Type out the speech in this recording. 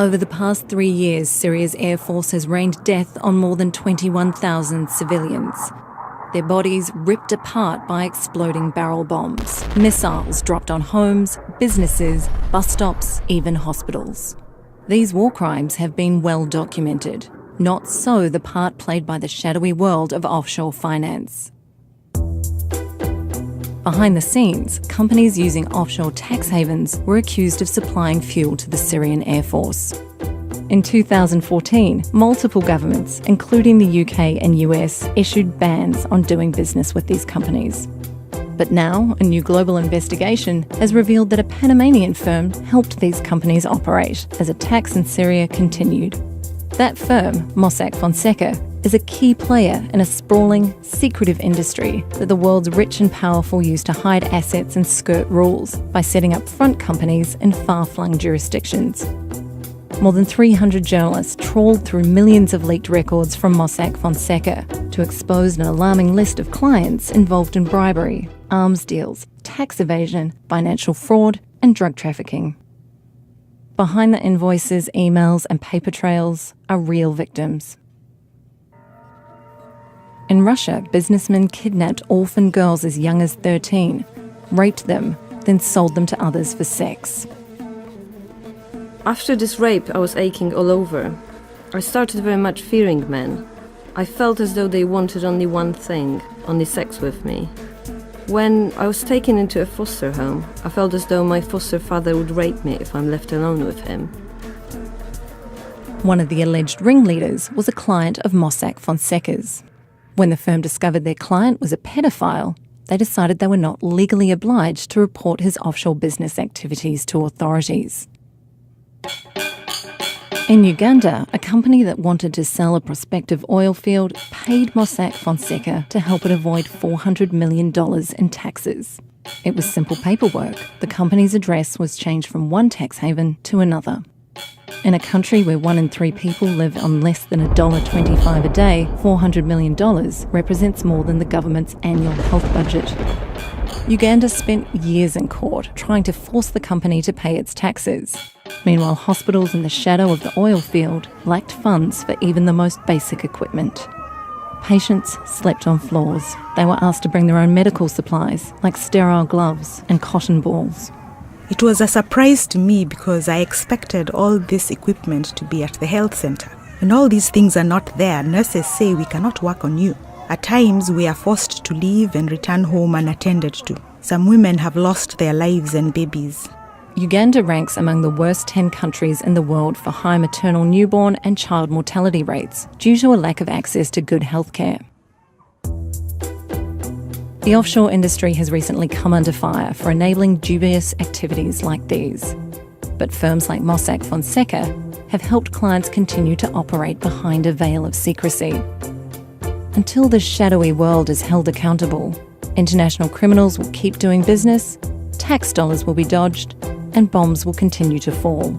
Over the past 3 years, Syria's Air Force has rained death on more than 21,000 civilians. Their bodies ripped apart by exploding barrel bombs, missiles dropped on homes, businesses, bus stops, even hospitals. These war crimes have been well documented. Not so the part played by the shadowy world of offshore finance. Behind the scenes, companies using offshore tax havens were accused of supplying fuel to the Syrian Air Force. In 2014, multiple governments, including the UK and US, issued bans on doing business with these companies. But now, a new global investigation has revealed that a Panamanian firm helped these companies operate as attacks in Syria continued. That firm, Mossack Fonseca, is a key player in a sprawling, secretive industry that the world's rich and powerful use to hide assets and skirt rules by setting up front companies in far-flung jurisdictions. More than 300 journalists trawled through millions of leaked records from Mossack Fonseca to expose an alarming list of clients involved in bribery, arms deals, tax evasion, financial fraud, and drug trafficking. Behind the invoices, emails, and paper trails are real victims. In Russia, businessmen kidnapped orphan girls as young as 13, raped them, then sold them to others for sex. After this rape, I was aching all over. I started very much fearing men. I felt as though they wanted only one thing, only sex with me. When I was taken into a foster home, I felt as though my foster father would rape me if I'm left alone with him. One of the alleged ringleaders was a client of Mossack Fonseca's. When the firm discovered their client was a pedophile, they decided they were not legally obliged to report his offshore business activities to authorities. In Uganda, a company that wanted to sell a prospective oil field paid Mossack Fonseca to help it avoid $400 million in taxes. It was simple paperwork. The company's address was changed from one tax haven to another. In a country where 1 in 3 people live on less than $1.25 a day, $400 million represents more than the government's annual health budget. Uganda spent years in court trying to force the company to pay its taxes. Meanwhile, hospitals in the shadow of the oil field lacked funds for even the most basic equipment. Patients slept on floors. They were asked to bring their own medical supplies, like sterile gloves and cotton balls. It was a surprise to me because I expected all this equipment to be at the health center. When all these things are not there, nurses say we cannot work on you. At times, we are forced to leave and return home unattended to. Some women have lost their lives and babies. Uganda ranks among the worst 10 countries in the world for high maternal, newborn and child mortality rates due to a lack of access to good healthcare. The offshore industry has recently come under fire for enabling dubious activities like these. But firms like Mossack Fonseca have helped clients continue to operate behind a veil of secrecy. Until this shadowy world is held accountable, international criminals will keep doing business, tax dollars will be dodged, and bombs will continue to fall.